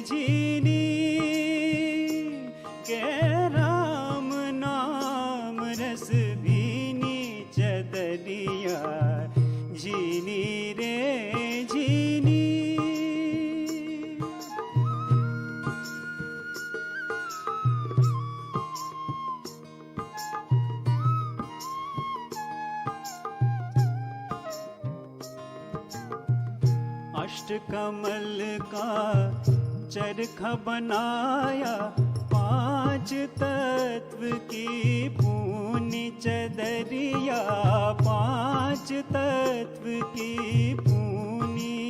जीनी के राम नाम रस भीनी चदरिया जीनी रे जीनी। अष्टकमल का चरखा बनाया, पांच तत्व की पूनी चदरिया, पांच तत्व की पूनी।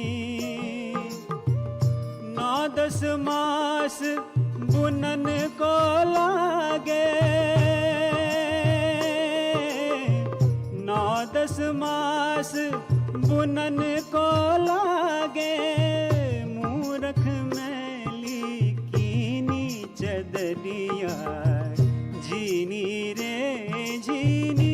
9-10 मास बुनन को लागे, 9-10 मास बुनन को लागे, मूरख मैली कीनी चदरिया जीनी रे जीनी।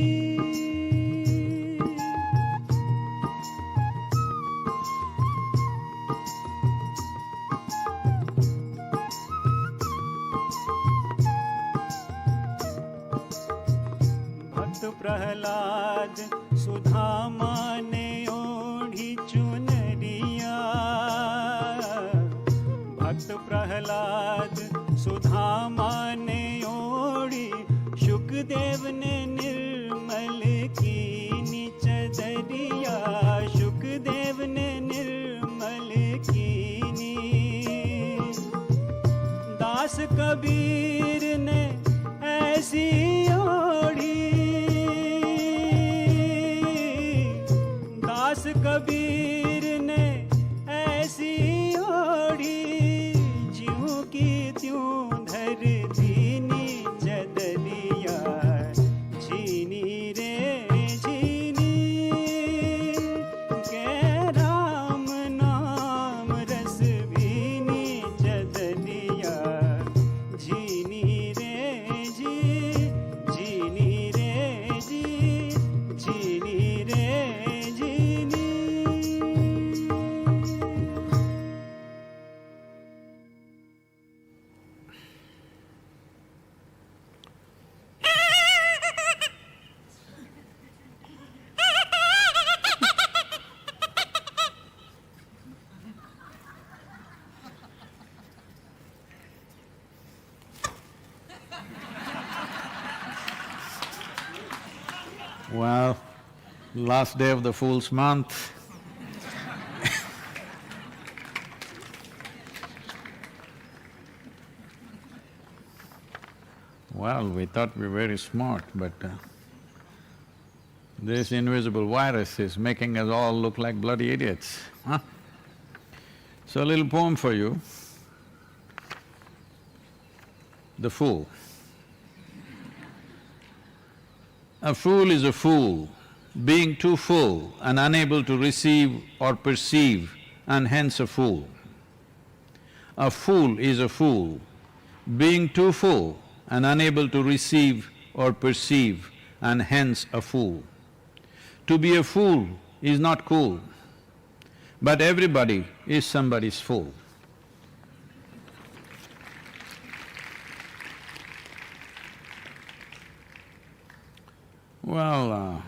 भक्त प्रहलाद सुधामा ने ओढ़ी चुनरिया, भक्त प्रहलाद सुधामा ने ओढ़ी, शुकदेव ने निर्मल कीनी चदरिया, शुकदेव ने निर्मल कीनी। दास कबीर ने ऐसी ओढ़ी, दास कबीर ने ऐसी ओढ़ी, ज्यों की त्यों धर दीनी चदरिया जीनी रे जीनी। के राम नाम रस भीनी चदरिया जीनी रे जी, जीनी रे जी, जीनी रे जीनी। Well, last day of the Fool's month. Well, we thought we were very smart, but this invisible virus is making us all look like bloody idiots, huh? So a little poem for you. The Fool. A fool is a fool, being too full and unable to receive or perceive, and hence a fool. A fool is a fool, being too full and unable to receive or perceive, and hence a fool. To be a fool is not cool, but everybody is somebody's fool. Well,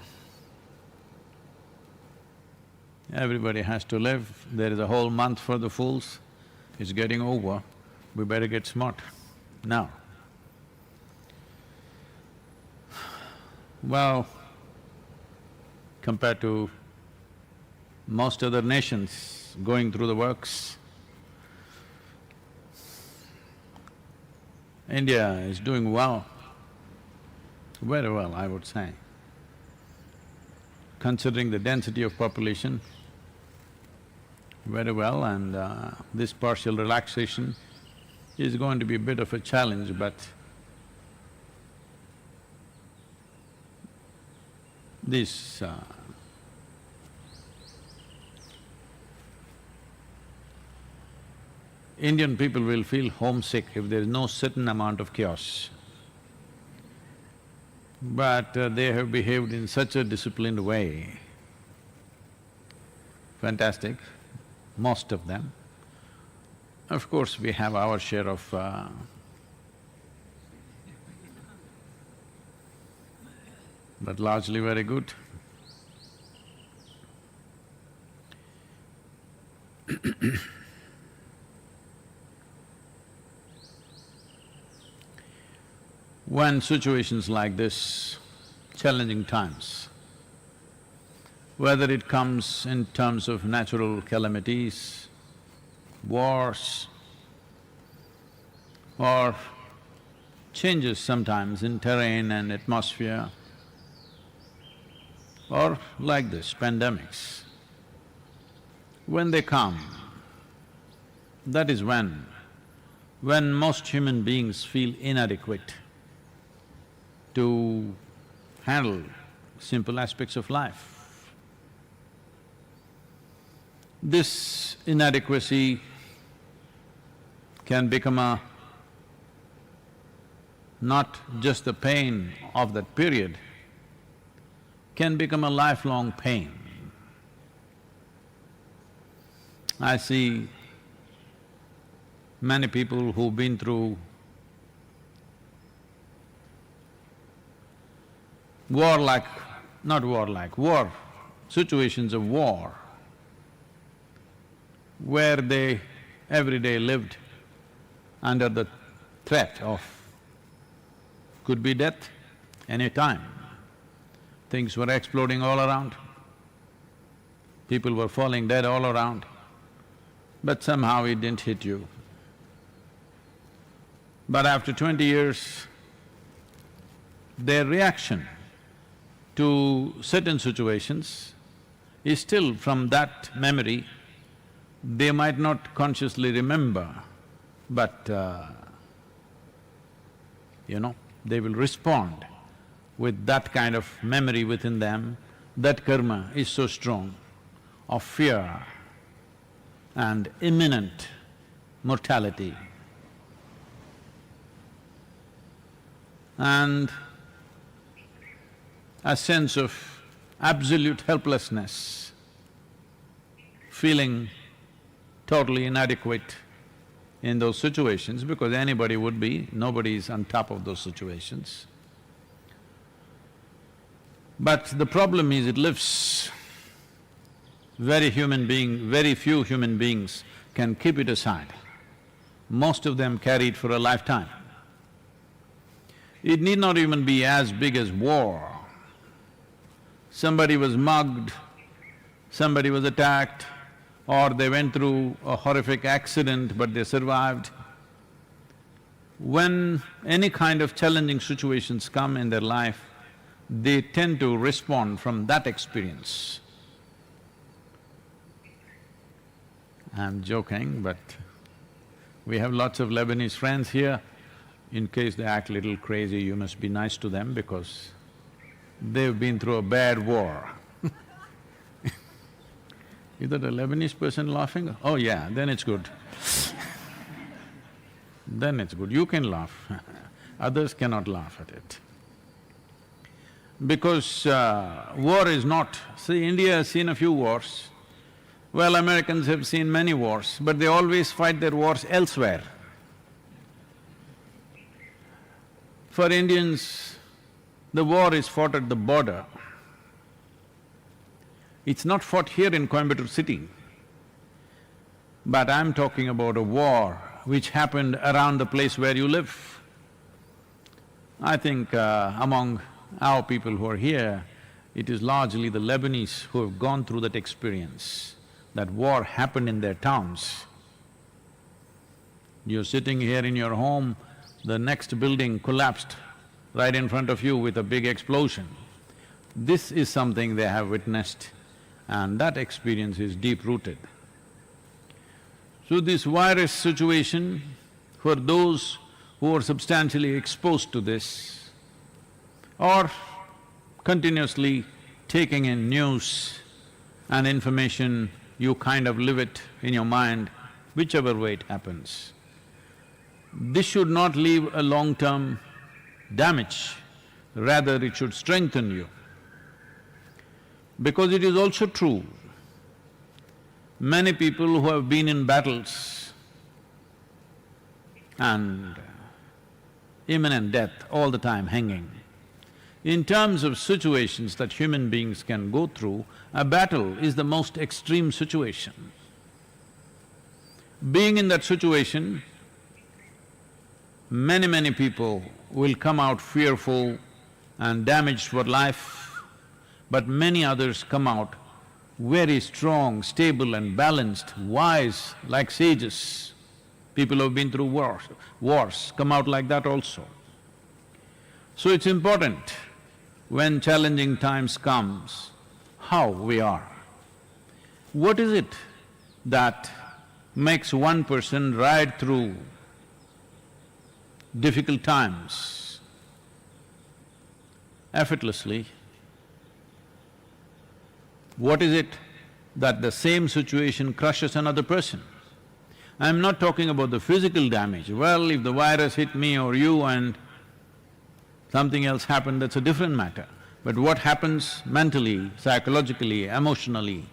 everybody has to live. There is a whole month for the fools. It's getting over. We better get smart now. Well, compared to most other nations going through the works, India is doing well, very well, I would say. Considering the density of population, very well, and this partial relaxation is going to be a bit of a challenge, but this Indian people will feel homesick if there is no certain amount of chaos. But they have behaved in such a disciplined way, fantastic, most of them. Of course, we have our share of but largely very good. When situations like this, challenging times, whether it comes in terms of natural calamities, wars, or changes sometimes in terrain and atmosphere, or like this, pandemics, when they come, that is when most human beings feel inadequate to handle simple aspects of life. This inadequacy can become not just the pain of that period, can become a lifelong pain. I see many people who've been through war, situations of war, where they every day lived under the threat of could be death any time. Things were exploding all around, people were falling dead all around, but somehow it didn't hit you. But after 20 years, their reaction to certain situations is still from that memory. They might not consciously remember, but they will respond with that kind of memory within them. That karma is so strong of fear and imminent mortality. And a sense of absolute helplessness, feeling totally inadequate in those situations, because anybody would be, nobody is on top of those situations. But the problem is it lives. Very few human beings can keep it aside. Most of them carry it for a lifetime. It need not even be as big as war. Somebody was mugged, somebody was attacked, or they went through a horrific accident but they survived. When any kind of challenging situations come in their life, they tend to respond from that experience. I'm joking, but we have lots of Lebanese friends here. In case they act little crazy, you must be nice to them because they've been through a bad war. Is that a Lebanese person laughing? Oh yeah, then it's good. Then it's good, you can laugh others cannot laugh at it. Because war is not… See, India has seen a few wars. Well, Americans have seen many wars, but they always fight their wars elsewhere. For Indians, the war is fought at the border. It's not fought here in Coimbatore city. But I'm talking about a war which happened around the place where you live. I think among our people who are here, it is largely the Lebanese who have gone through that experience. That war happened in their towns. You're sitting here in your home, the next building collapsed right in front of you with a big explosion. This is something they have witnessed, and that experience is deep-rooted. So this virus situation, for those who are substantially exposed to this, or continuously taking in news and information, you kind of live it in your mind, whichever way it happens. This should not leave a long-term damage, rather it should strengthen you. Because it is also true, many people who have been in battles and imminent death all the time hanging. In terms of situations that human beings can go through, a battle is the most extreme situation. Being in that situation, many people will come out fearful and damaged for life, but many others come out very strong, stable and balanced, wise, like sages. People who have been through wars come out like that also. So it's important, when challenging times comes, how we are. What is it that makes one person ride through difficult times effortlessly? What is it that the same situation crushes another person? I'm not talking about the physical damage. Well, if the virus hit me or you and something else happened, that's a different matter. But what happens mentally, psychologically, emotionally?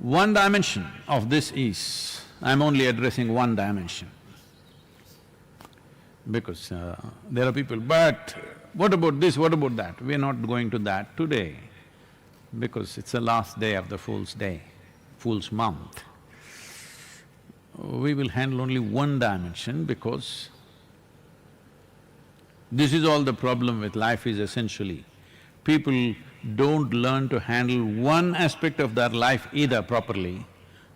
One dimension of this is, I'm only addressing one dimension, because there are people, but what about this, what about that? We're not going to that today, because it's the last day of the Fool's Day, Fool's Month. We will handle only one dimension, because this is all the problem with life is essentially, people don't learn to handle one aspect of their life either properly,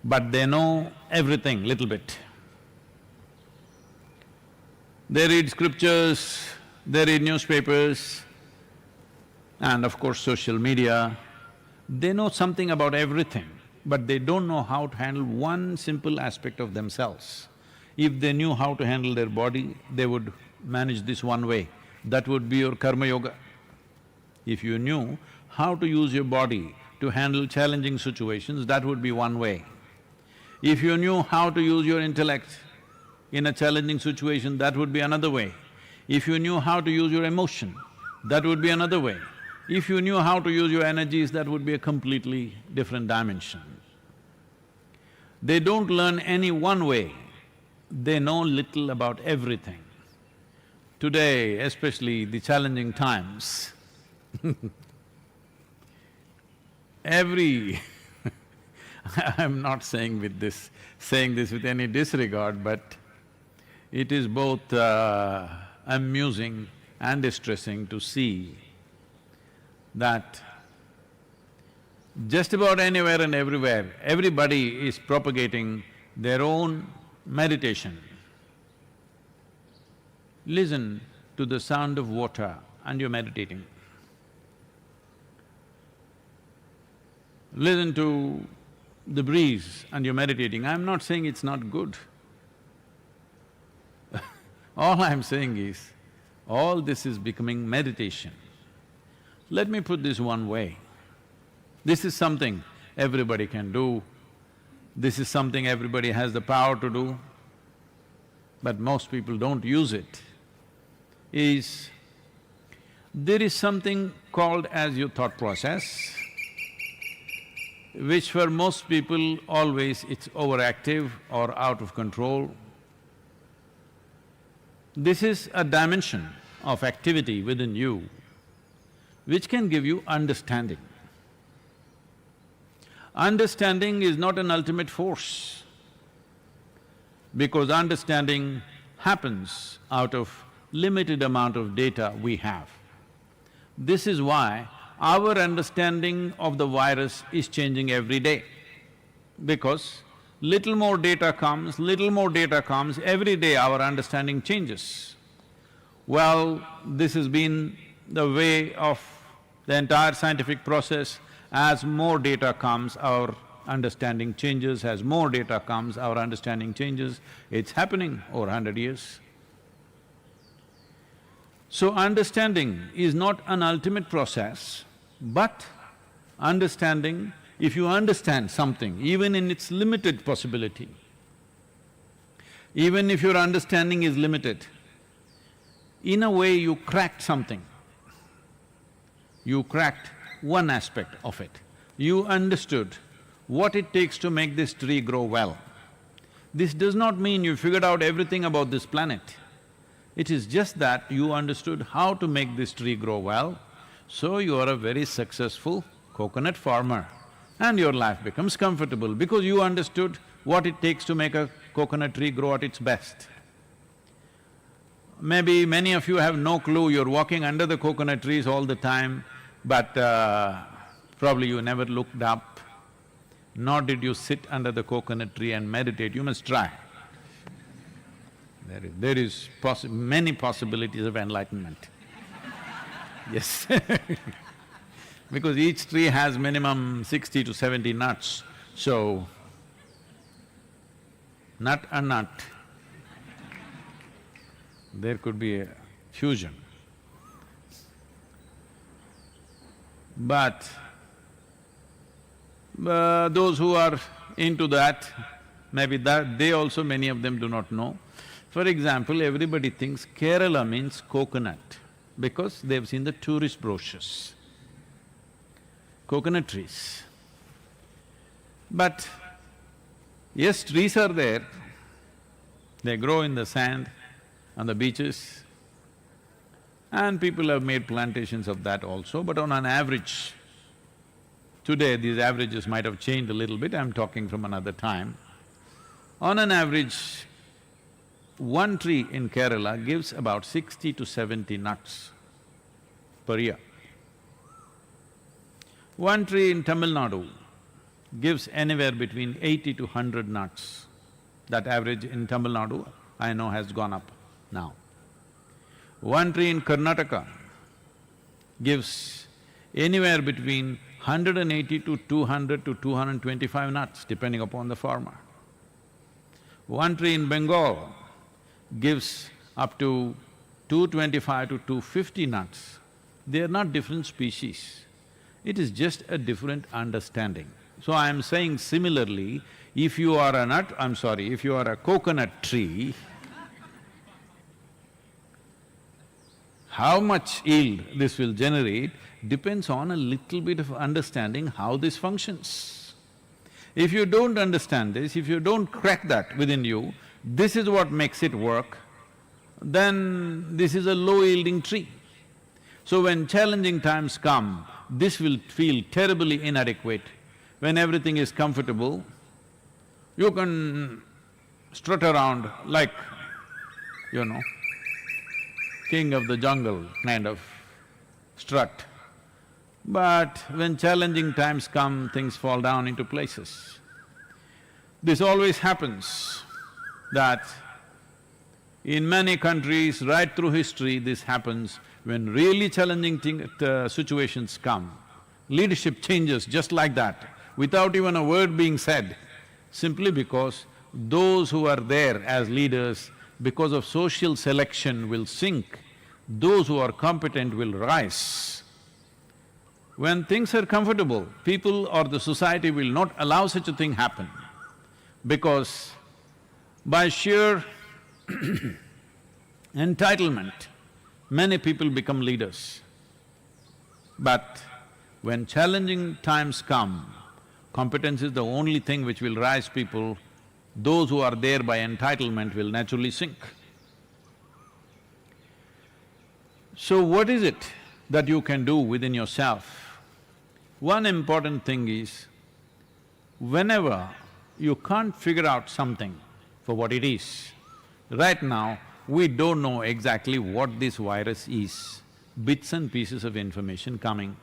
but they know everything little bit. They read scriptures, they read newspapers, and of course social media. They know something about everything, but they don't know how to handle one simple aspect of themselves. If they knew how to handle their body, they would manage this one way. That would be your karma yoga. If you knew how to use your body to handle challenging situations, that would be one way. If you knew how to use your intellect in a challenging situation, that would be another way. If you knew how to use your emotion, that would be another way. If you knew how to use your energies, that would be a completely different dimension. They don't learn any one way, they know little about everything. Today, especially the challenging times, I'm not saying this with any disregard, but it is both amusing and distressing to see that just about anywhere and everywhere, everybody is propagating their own meditation. Listen to the sound of water and you're meditating. Listen to the breeze and you're meditating. I'm not saying it's not good. All I'm saying is, all this is becoming meditation. Let me put this one way. This is something everybody can do, this is something everybody has the power to do, but most people don't use it, there is something called as your thought process, which for most people always it's overactive or out of control. This is a dimension of activity within you which can give you understanding. Understanding is not an ultimate force, because understanding happens out of limited amount of data we have. This is why our understanding of the virus is changing every day, because little more data comes, every day our understanding changes. Well, this has been the way of the entire scientific process. As more data comes, our understanding changes, as more data comes, our understanding changes. It's happening over 100 years. So understanding is not an ultimate process, but understanding, if you understand something, even in its limited possibility, even if your understanding is limited, in a way you cracked something. You cracked one aspect of it. You understood what it takes to make this tree grow well. This does not mean you figured out everything about this planet. It is just that you understood how to make this tree grow well, so you are a very successful coconut farmer and your life becomes comfortable because you understood what it takes to make a coconut tree grow at its best. Maybe many of you have no clue, you're walking under the coconut trees all the time, but probably you never looked up, nor did you sit under the coconut tree and meditate. You must try. There is many possibilities of enlightenment. Yes because each tree has minimum 60 to 70 nuts, so nut and nut, there could be a fusion. But those who are into that, maybe that they also, many of them do not know. For example, everybody thinks Kerala means coconut because they've seen the tourist brochures, coconut trees. But yes, trees are there, they grow in the sand, on the beaches, and people have made plantations of that also, but on an average, today these averages might have changed a little bit, I'm talking from another time. On an average, one tree in Kerala gives about 60 to 70 nuts per year. One tree in Tamil Nadu gives anywhere between 80 to 100 nuts. That average in Tamil Nadu, I know, has gone up now. One tree in Karnataka gives anywhere between 180 to 200 to 225 nuts, depending upon the farmer. One tree in Bengal gives up to 225 to 250 nuts. They are not different species, it is just a different understanding. So I am saying similarly, if you are if you are a coconut tree, how much yield this will generate depends on a little bit of understanding how this functions. If you don't understand this, if you don't crack that within you, this is what makes it work, then this is a low-yielding tree. So when challenging times come, this will feel terribly inadequate. When everything is comfortable, you can strut around like, king of the jungle kind of strut. But when challenging times come, things fall down into places. This always happens, that in many countries, right through history, this happens. When really challenging situations come, leadership changes just like that, without even a word being said, simply because those who are there as leaders, because of social selection, will sink, those who are competent will rise. When things are comfortable, people or the society will not allow such a thing happen, because by sheer entitlement, many people become leaders. But when challenging times come, competence is the only thing which will rise people. Those who are there by entitlement will naturally sink. So what is it that you can do within yourself? One important thing is, whenever you can't figure out something for what it is, right now, we don't know exactly what this virus is, bits and pieces of information coming.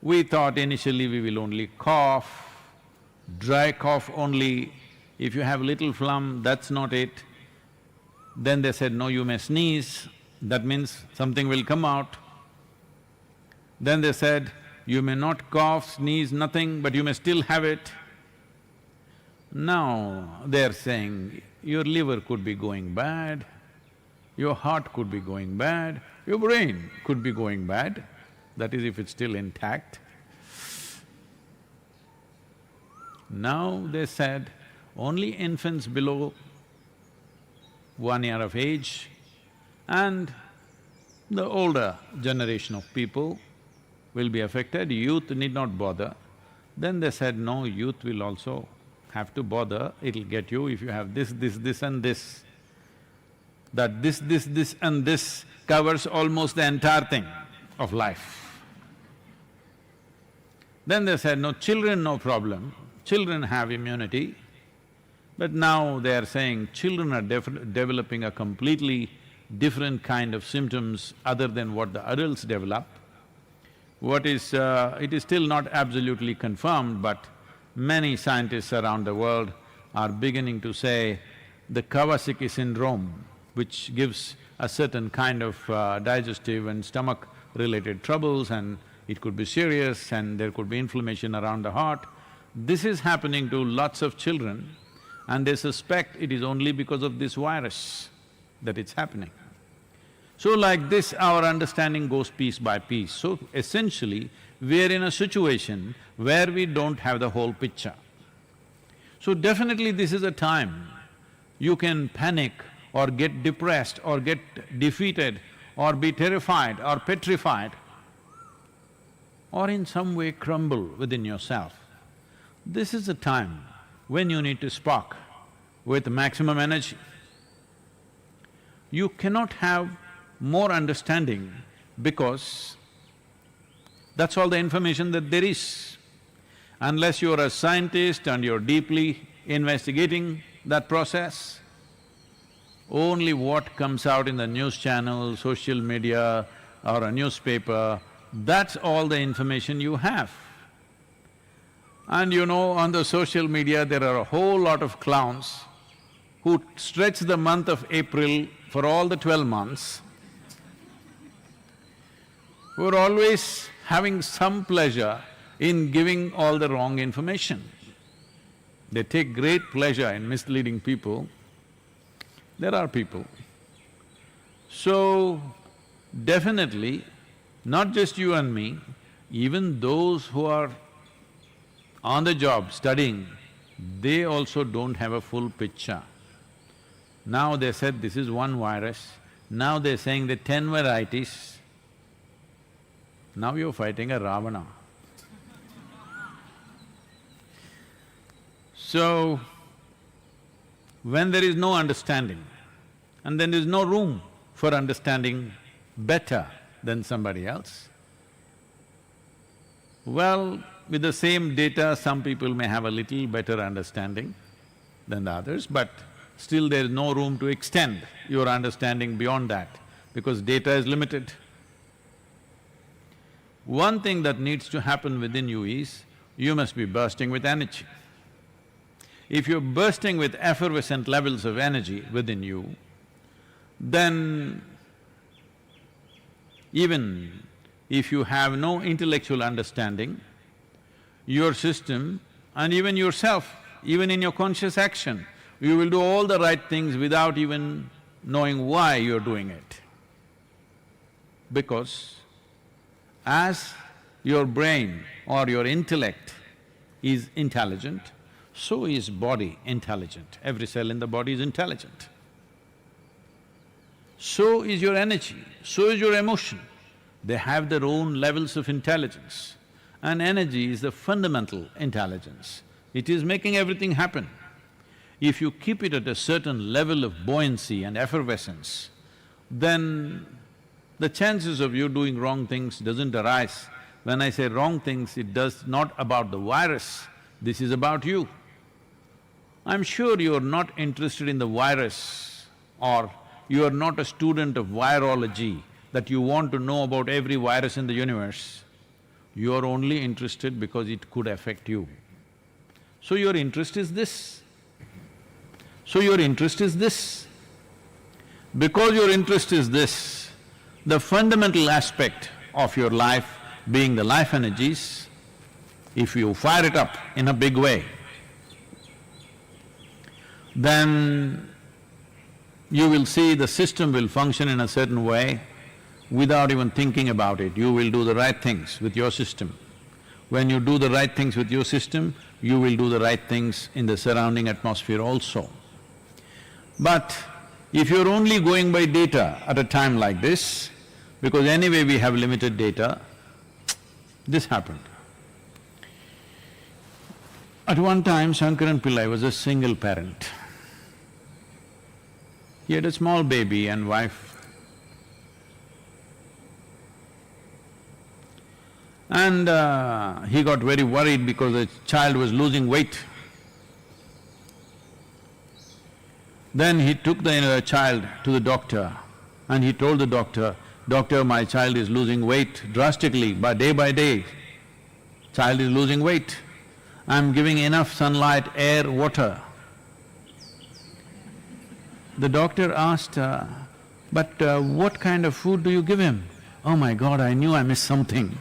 We thought initially we will only cough, dry cough only, if you have little phlegm, that's not it. Then they said, no, you may sneeze, that means something will come out. Then they said, you may not cough, sneeze, nothing, but you may still have it. Now they're saying, your liver could be going bad, your heart could be going bad, your brain could be going bad, that is if it's still intact. Now they said, only infants below 1 year of age and the older generation of people will be affected, youth need not bother. Then they said, no, youth will also have to bother, it'll get you if you have this and this. That this and this covers almost the entire thing of life. Then they said, no, children no problem, children have immunity. But now they are saying children are developing a completely different kind of symptoms other than what the adults develop. It is still not absolutely confirmed, but many scientists around the world are beginning to say the Kawasaki syndrome, which gives a certain kind of digestive and stomach-related troubles, and it could be serious and there could be inflammation around the heart. This is happening to lots of children, and they suspect it is only because of this virus that it's happening. So like this, our understanding goes piece by piece. So essentially, we're in a situation where we don't have the whole picture. So definitely this is a time you can panic or get depressed or get defeated or be terrified or petrified or in some way crumble within yourself. This is the time when you need to spark with maximum energy. You cannot have more understanding because that's all the information that there is. Unless you're a scientist and you're deeply investigating that process, only what comes out in the news channel, social media or a newspaper, that's all the information you have. And you know, on the social media there are a whole lot of clowns who stretch the month of April for all the 12 months, who are always having some pleasure in giving all the wrong information. They take great pleasure in misleading people. There are people. So, definitely, not just you and me, even those who are on the job studying, they also don't have a full picture. Now they said this is one virus, now they're saying the 10 varieties. Now you're fighting a Ravana. So, when there is no understanding, and then there is no room for understanding better than somebody else, well, with the same data, some people may have a little better understanding than the others, but still there is no room to extend your understanding beyond that, because data is limited. One thing that needs to happen within you is, you must be bursting with energy. If you're bursting with effervescent levels of energy within you, then even if you have no intellectual understanding, your system and even yourself, even in your conscious action, you will do all the right things without even knowing why you're doing it. Because as your brain or your intellect is intelligent, so is body intelligent. Every cell in the body is intelligent. So is your energy, so is your emotion. They have their own levels of intelligence. And energy is the fundamental intelligence. It is making everything happen. If you keep it at a certain level of buoyancy and effervescence, then the chances of you doing wrong things doesn't arise. When I say wrong things, it does not about the virus, this is about you. I'm sure you're not interested in the virus, or you're not a student of virology that you want to know about every virus in the universe. You're only interested because it could affect you. So your interest is this. So your interest is this. Because your interest is this, the fundamental aspect of your life being the life energies, if you fire it up in a big way, then you will see the system will function in a certain way without even thinking about it. You will do the right things with your system. When you do the right things with your system, you will do the right things in the surrounding atmosphere also. But if you're only going by data at a time like this, because anyway we have limited data, this happened. At one time, Shankaran Pillai was a single parent. He had a small baby and wife. And he got very worried because the child was losing weight. Then he took the child to the doctor and he told the doctor, "Doctor, my child is losing weight drastically, by day, child is losing weight. I'm giving enough sunlight, air, water." The doctor asked, "But what kind of food do you give him?" "Oh my God, I knew I missed something."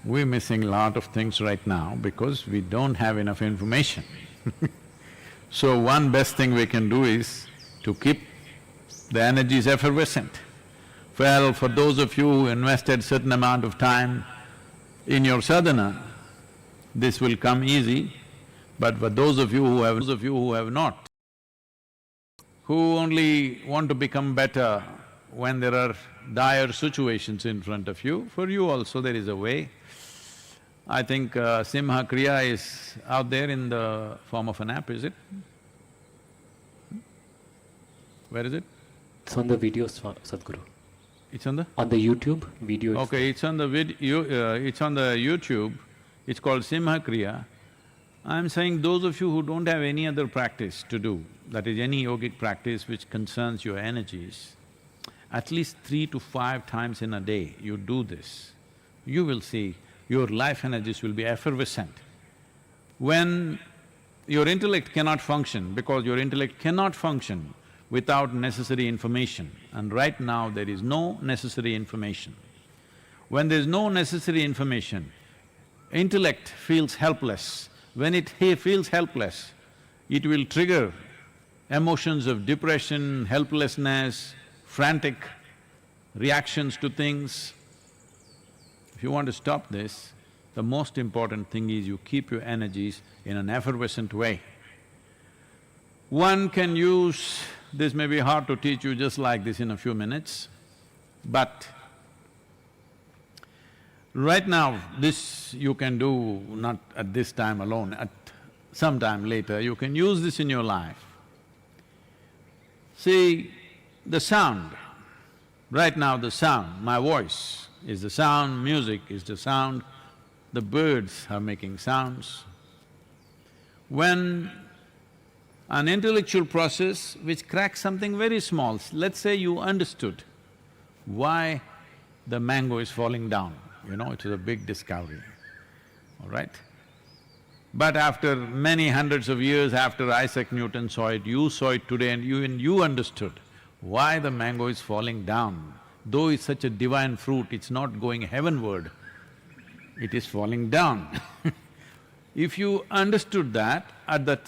We're missing a lot of things right now because we don't have enough information. So one best thing we can do is to keep the energies effervescent. Well, for those of you who invested certain amount of time in your sadhana, this will come easy, but for those of you who have not, who only want to become better when there are dire situations in front of you, for you also there is a way. I think Simha Kriya is out there in the form of an app, is it? Where is it? It's on the videos, Sadhguru. It's on the? On the YouTube video. Okay, it's on the it's on the YouTube, it's called Simha Kriya. I'm saying those of you who don't have any other practice to do, that is any yogic practice which concerns your energies, at least 3 to 5 times in a day you do this, you will see your life energies will be effervescent. When your intellect cannot function, because your intellect cannot function without necessary information, and right now there is no necessary information. When there is no necessary information, intellect feels helpless. When it feels helpless, it will trigger emotions of depression, helplessness, frantic reactions to things. If you want to stop this, the most important thing is you keep your energies in an effervescent way. One can use… this may be hard to teach you just like this in a few minutes, but right now, this you can do not at this time alone, at some time later, you can use this in your life. See, the sound, right now the sound, my voice is the sound, music is the sound, the birds are making sounds. When an intellectual process which cracks something very small, let's say you understood why the mango is falling down, it was a big discovery, all right? But after many hundreds of years after Isaac Newton saw it, you saw it today and you understood why the mango is falling down. Though it's such a divine fruit, it's not going heavenward, it is falling down. If you understood that, at that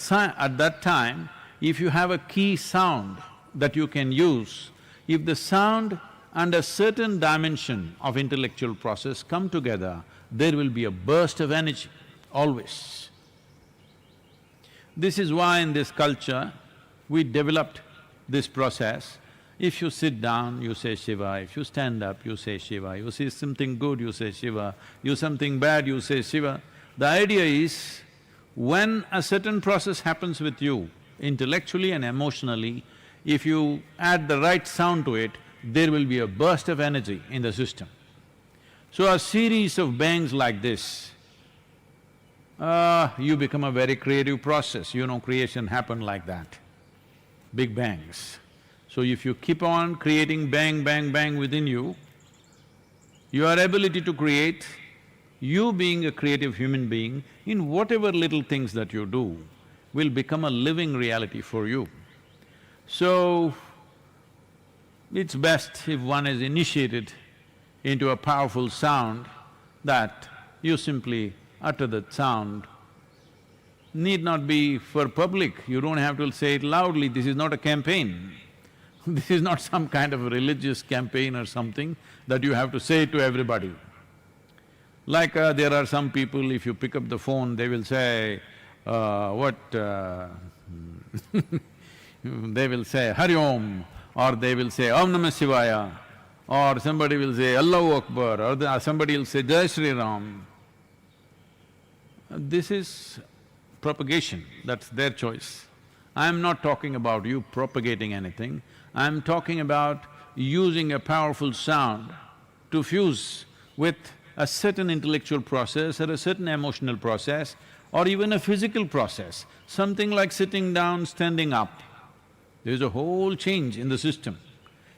time, if you have a key sound that you can use, if the sound and a certain dimension of intellectual process come together, there will be a burst of energy, always. This is why in this culture, we developed this process. If you sit down, you say Shiva, if you stand up, you say Shiva, you see something good, you say Shiva, you something bad, you say Shiva. The idea is, when a certain process happens with you, intellectually and emotionally, if you add the right sound to it, there will be a burst of energy in the system. So a series of bangs like this, you become a very creative process, creation happened like that, big bangs. So if you keep on creating bang, bang, bang within you, your ability to create, you being a creative human being, in whatever little things that you do, will become a living reality for you. So, it's best if one is initiated into a powerful sound that you simply utter that sound. Need not be for public, you don't have to say it loudly, this is not a campaign. This is not some kind of a religious campaign or something that you have to say to everybody. Like there are some people, if you pick up the phone, they will say, they will say Hari Om, or they will say Om Namah Shivaya, or somebody will say Allahu Akbar, or somebody will say Jai Shri Ram. This is propagation, that's their choice. I'm not talking about you propagating anything, I'm talking about using a powerful sound to fuse with a certain intellectual process or a certain emotional process or even a physical process, something like sitting down, standing up. There's a whole change in the system.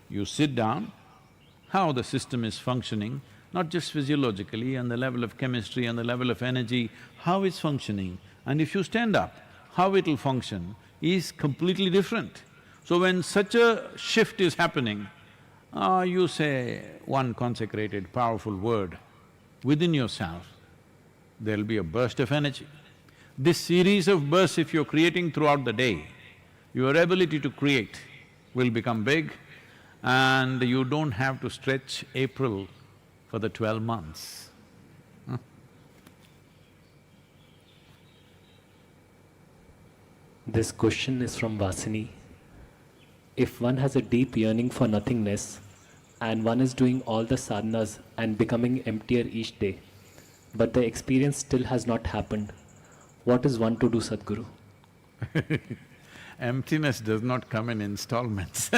You sit down, how the system is functioning, not just physiologically, on the level of chemistry, on the level of energy, how it's functioning, and if you stand up, how it'll function is completely different. So when such a shift is happening, you say one consecrated, powerful word within yourself, there'll be a burst of energy. This series of bursts, if you're creating throughout the day, your ability to create will become big and you don't have to stretch April for the 12 months. This question is from Vasini. If one has a deep yearning for nothingness and one is doing all the sadhanas and becoming emptier each day, but the experience still has not happened, what is one to do, Sadhguru? Emptiness does not come in installments.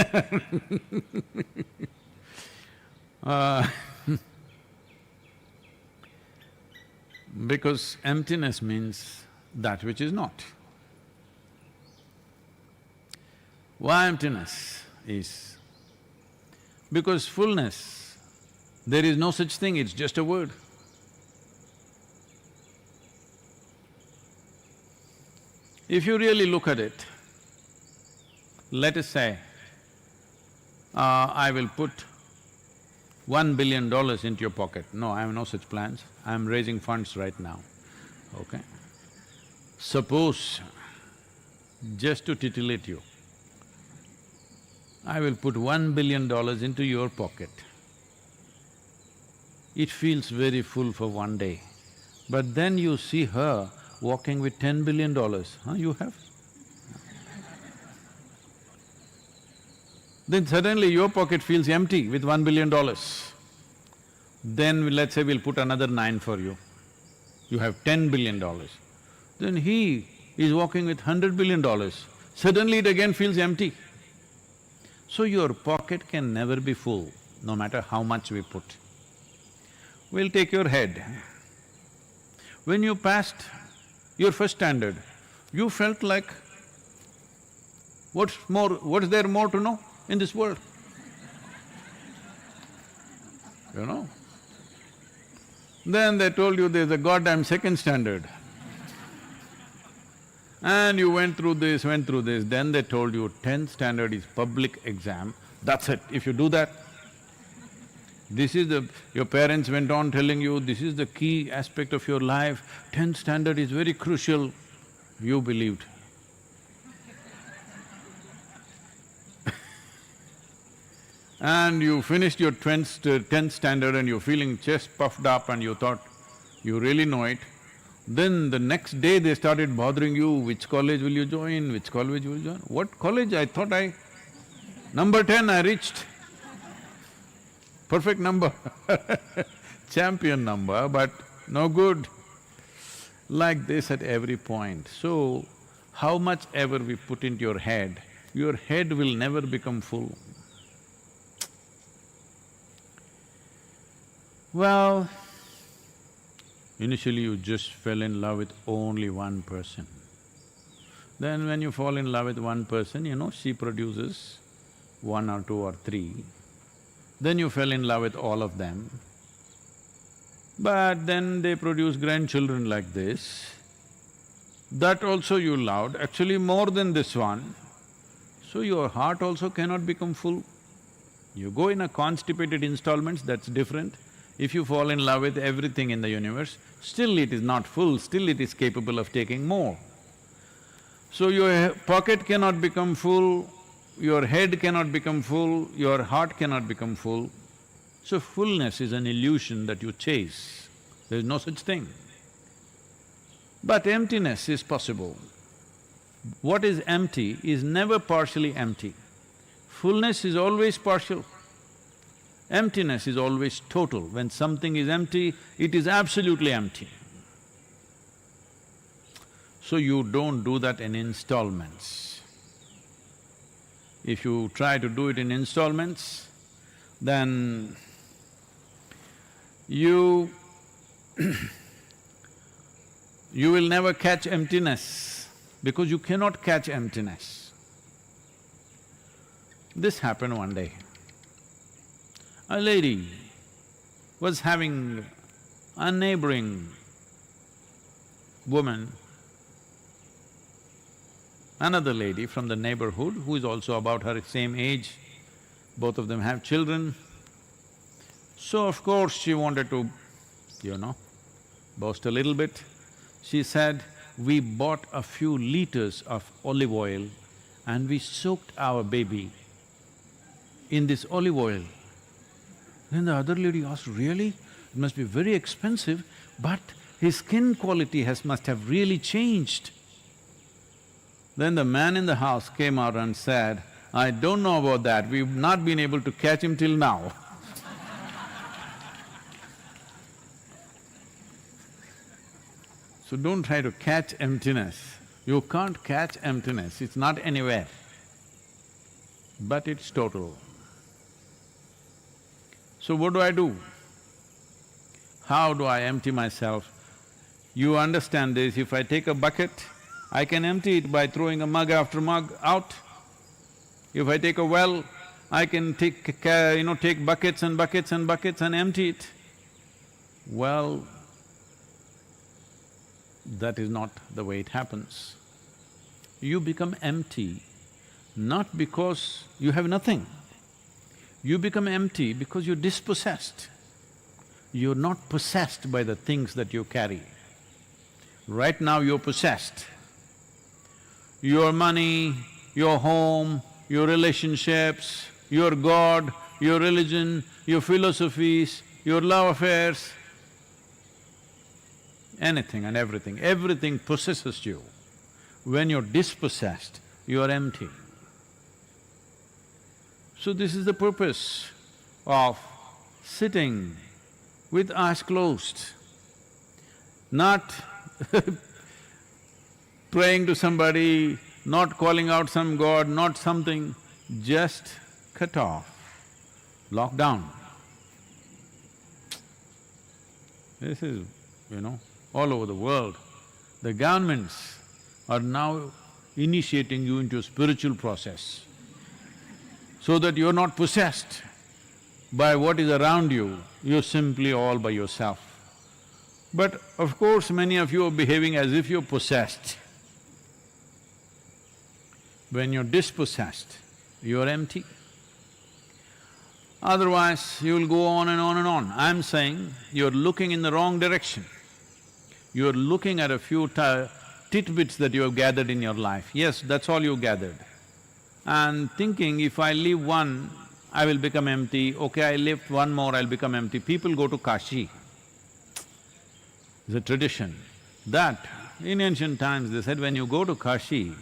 Because emptiness means that which is not. Why emptiness is? Because fullness, there is no such thing, it's just a word. If you really look at it, let us say, I will put $1 billion into your pocket. No, I have no such plans, I am raising funds right now, okay? Suppose, just to titillate you, I will put $1 billion into your pocket. It feels very full for one day, but then you see her walking with $10 billion, you have? Then suddenly your pocket feels empty with $1 billion. Then let's say we'll put another 9 for you, you have $10 billion. Then he is walking with $100 billion, suddenly it again feels empty. So your pocket can never be full, no matter how much we put. We'll take your head. When you passed your first standard, you felt like, what's there more to know in this world? You know? Then they told you there's a goddamn second standard. And you went through this, then they told you 10th standard is public exam, that's it. If you do that, this is your parents went on telling you, this is the key aspect of your life, 10th standard is very crucial, you believed. And you finished your 10th standard and you're feeling chest puffed up and you thought, you really know it. Then the next day they started bothering you, which college will you join, which college will you join? What college? I thought number 10 I reached. Perfect number champion number, but no good. Like this at every point. So, how much ever we put into your head will never become full. Well, initially you just fell in love with only one person. Then when you fall in love with one person, she produces 1 or 2 or 3. Then you fell in love with all of them. But then they produce grandchildren like this. That also you loved, actually more than this one. So your heart also cannot become full. You go in a constipated installments, that's different. If you fall in love with everything in the universe, still it is not full, still it is capable of taking more. So your pocket cannot become full, your head cannot become full, your heart cannot become full. So fullness is an illusion that you chase, there is no such thing. But emptiness is possible. What is empty is never partially empty. Fullness is always partial. Emptiness is always total. When something is empty, it is absolutely empty. So you don't do that in installments. If you try to do it in installments, then you you will never catch emptiness, because you cannot catch emptiness. This happened one day. A lady was having a neighboring woman, another lady from the neighborhood who is also about her same age. Both of them have children. So of course she wanted to, boast a little bit. She said, "We bought a few liters of olive oil and we soaked our baby in this olive oil." Then the other lady asked, "Really? It must be very expensive, but his skin quality must have really changed." Then the man in the house came out and said, "I don't know about that, we've not been able to catch him till now." So don't try to catch emptiness. You can't catch emptiness, it's not anywhere, but it's total. So what do I do? How do I empty myself? You understand this, if I take a bucket, I can empty it by throwing a mug after mug out. If I take a well, I can take buckets and buckets and buckets and empty it. Well, that is not the way it happens. You become empty not because you have nothing. You become empty because you're dispossessed. You're not possessed by the things that you carry. Right now you're possessed. Your money, your home, your relationships, your God, your religion, your philosophies, your love affairs, anything and everything possesses you. When you're dispossessed, you're empty. So this is the purpose of sitting with eyes closed, not praying to somebody, not calling out some god, not something, just cut off, lock down. This is, all over the world. The governments are now initiating you into a spiritual process so that you're not possessed by what is around you, you're simply all by yourself. But of course, many of you are behaving as if you're possessed. When you're dispossessed, you're empty. Otherwise, you'll go on and on and on. I'm saying you're looking in the wrong direction. You're looking at a few tidbits that you have gathered in your life. Yes, that's all you gathered. And thinking, if I leave one, I will become empty. Okay, I lift one more, I'll become empty. People go to Kashi. It's a tradition that in ancient times they said, when you go to Kashi,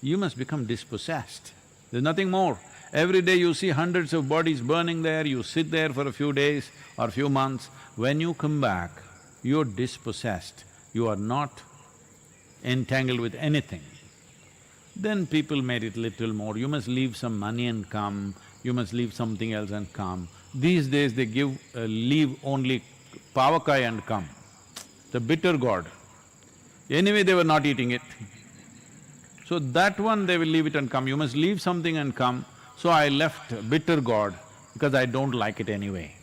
you must become dispossessed. There's nothing more. Every day you see hundreds of bodies burning there, you sit there for a few days or few months. When you come back, you're dispossessed, you are not entangled with anything. Then people made it little more, you must leave some money and come, you must leave something else and come. These days they leave only pavakai and come, the bitter gourd. Anyway, they were not eating it. So that one they will leave it and come, you must leave something and come. So I left bitter gourd because I don't like it anyway.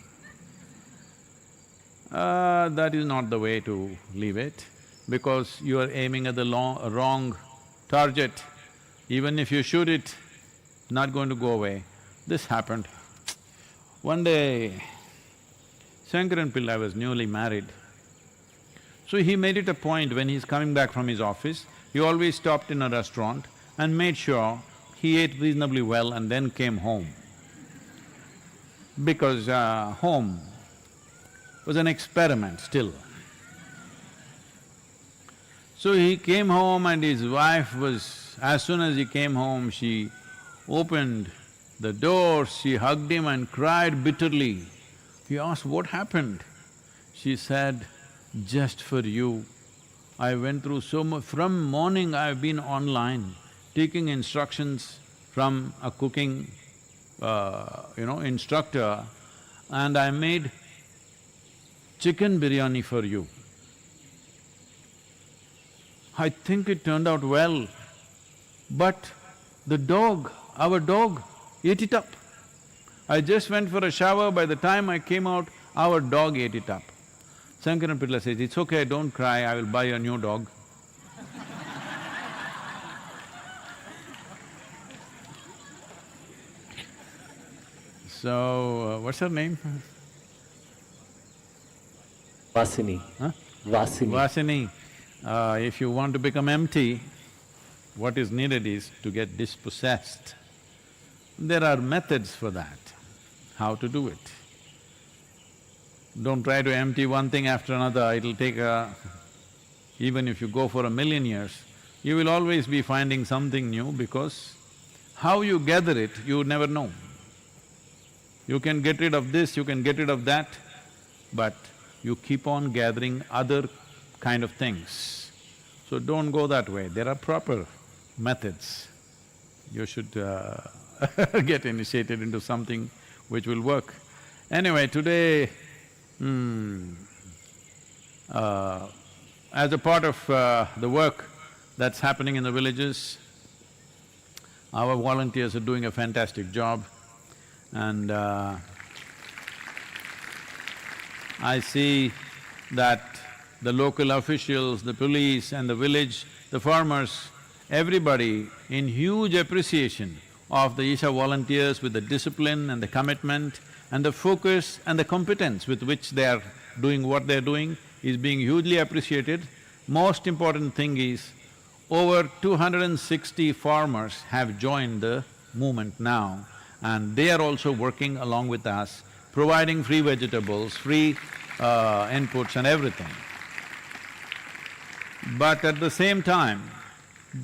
That is not the way to leave it, because you are aiming at the wrong target. Even if you shoot it, not going to go away. This happened. One day, Shankaran Pillai was newly married. So he made it a point when he's coming back from his office, he always stopped in a restaurant and made sure he ate reasonably well and then came home. Because home was an experiment still. So he came home and his wife was… as soon as he came home, she opened the door, she hugged him and cried bitterly. He asked, what happened? She said, just for you, I went through so much… From morning I've been online, taking instructions from a cooking, instructor, and I made chicken biryani for you. I think it turned out well, but the dog, our dog, ate it up. I just went for a shower, by the time I came out, our dog ate it up. Sankaran Pilla says, it's okay, don't cry, I will buy a new dog. So, what's her name? Vasini. Huh? Vasini. Vasini, if you want to become empty, what is needed is to get dispossessed. There are methods for that, how to do it. Don't try to empty one thing after another, it'll take even if you go for 1,000,000 years, you will always be finding something new because how you gather it, you never know. You can get rid of this, you can get rid of that, but you keep on gathering other kind of things. So don't go that way, there are proper methods. You should get initiated into something which will work. Anyway, today, as a part of the work that's happening in the villages, our volunteers are doing a fantastic job, and I see that the local officials, the police and the village, the farmers, everybody in huge appreciation of the Isha volunteers with the discipline and the commitment and the focus and the competence with which they are doing what they're doing is being hugely appreciated. Most important thing is, over 260 farmers have joined the movement now, and they are also working along with us, providing free vegetables, free inputs and everything. But at the same time,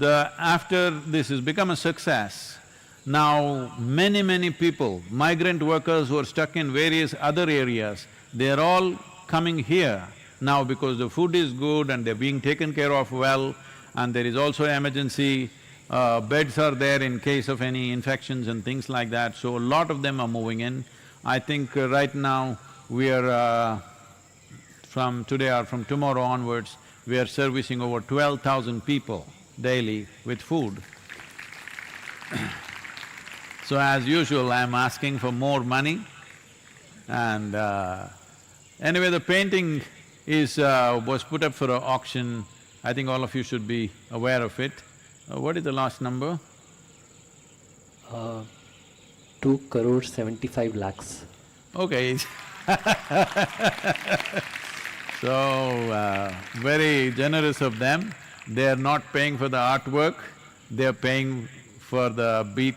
after this has become a success, now many people, migrant workers who are stuck in various other areas, they're all coming here now because the food is good and they're being taken care of well, and there is also emergency beds are there in case of any infections and things like that, so a lot of them are moving in. I think right now we are from today or from tomorrow onwards, we are servicing over 12,000 people daily with food. So as usual, I'm asking for more money, and anyway, the painting was put up for an auction. I think all of you should be aware of it. What is the last number? 2 crore 75 lakhs. Okay. So, very generous of them. They are not paying for the artwork, they are paying for the beat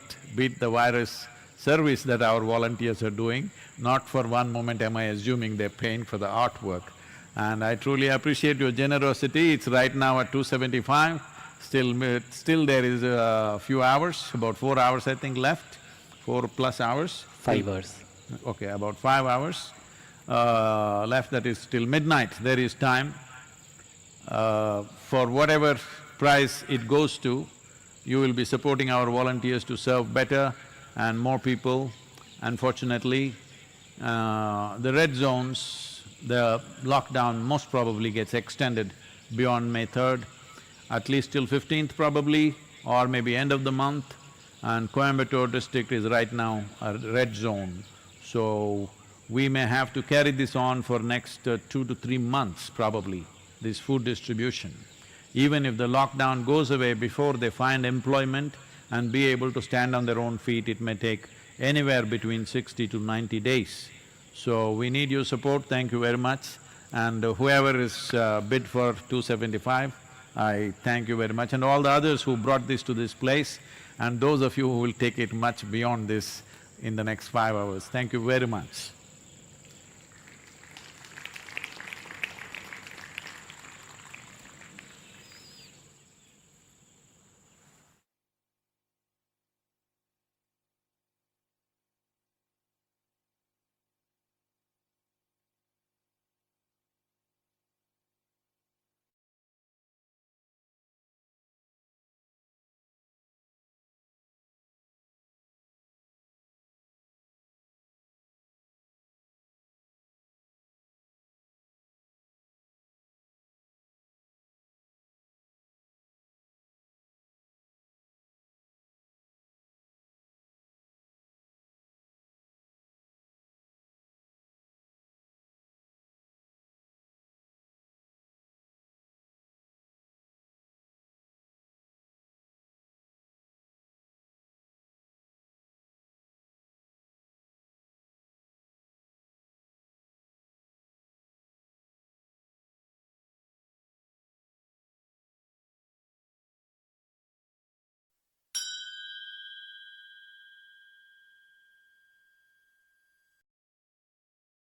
the virus service that our volunteers are doing. Not for one moment am I assuming they're paying for the artwork. And I truly appreciate your generosity. It's right now at 275, still there is a few hours, about 4 hours I think left, 4+ hours. 5 hours. Okay, about 5 hours left, that is till midnight, there is time. For whatever price it goes to, you will be supporting our volunteers to serve better and more people. Unfortunately, the red zones, the lockdown most probably gets extended beyond May 3rd, at least till 15th probably, or maybe end of the month. And Coimbatore district is right now a red zone. So, we may have to carry this on for next 2 to 3 months probably, this food distribution. Even if the lockdown goes away before they find employment and be able to stand on their own feet, it may take anywhere between 60 to 90 days. So, we need your support, thank you very much. And whoever is bid for 275, I thank you very much. And all the others who brought this to this place, and those of you who will take it much beyond this in the next 5 hours, thank you very much.